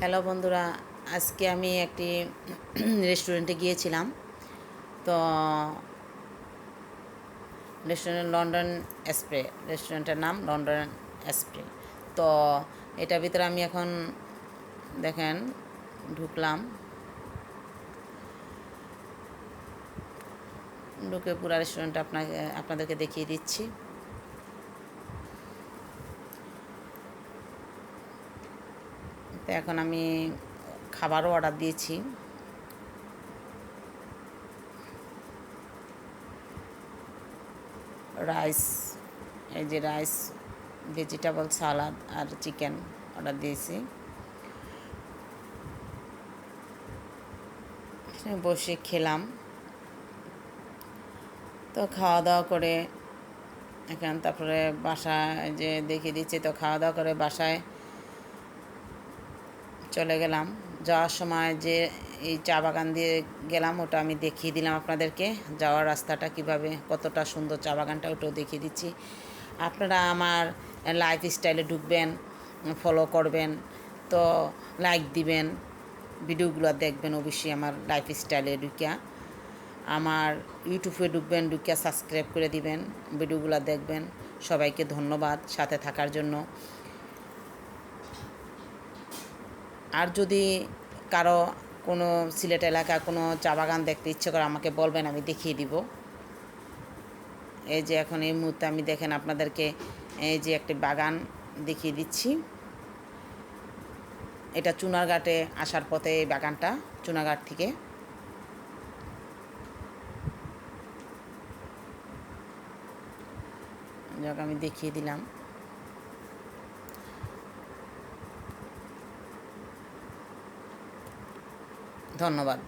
Hello বন্ধুরা, আজকে আমি একটি রেস্টুরেন্টে গিয়েছিলাম। তো রেস্টুরেন্ট লন্ডন এসপ্রে, রেস্টুরেন্টের নাম লন্ডন এসপ্রে। তো এটার ভিতরে আমি এখন দেখেন ঢুকলাম, ঢুকে পুরা রেস্টুরেন্টটা আপনাদেরকে দেখিয়ে দিচ্ছি। তো এখন আমি খাবারও অর্ডার দিয়েছি। রাইস, এই যে রাইস, ভেজিটেবল সালাদ আর চিকেন অর্ডার দিয়েছি। বসে খেলাম। তো খাওয়া দাওয়া করে তারপরে বাসায় যে দেখিয়ে দিচ্ছি, তো খাওয়া দাওয়া করে বাসায় চলে গেলাম। যাওয়ার সময় যে এই চা বাগান দিয়ে গেলাম, ওটা আমি দেখিয়ে দিলাম আপনাদেরকে। যাওয়ার রাস্তাটা কিভাবে, কতটা সুন্দর চা বাগানটা, ওটাও দেখিয়ে দিচ্ছি। আপনারা আমার লাইফ স্টাইলে ঢুকবেন, ফলো করবেন, তো লাইক দিবেন, ভিডিওগুলো দেখবেন অবশ্যই আমার লাইফ স্টাইলে ঢুকিয়া। আমার ইউটিউবে ঢুকবেন, ঢুকিয়া সাবস্ক্রাইব করে দিবেন, ভিডিওগুলো দেখবেন। সবাইকে ধন্যবাদ সাথে থাকার জন্য। আর যদি কারো কোনো সিলেট এলাকা কোনো চা বাগান দেখতে ইচ্ছে করে আমাকে বলবেন, আমি দেখিয়ে দিব। এই যে এখন এই মুহূর্তে আমি দেখেন আপনাদেরকে এই যে একটি বাগান দেখিয়ে দিচ্ছি। এটা চুনারঘাটে আসার পথে এই বাগানটা, চুনারঘাট থেকে। যাক আমি দেখিয়ে দিলাম। ধন্যবাদ।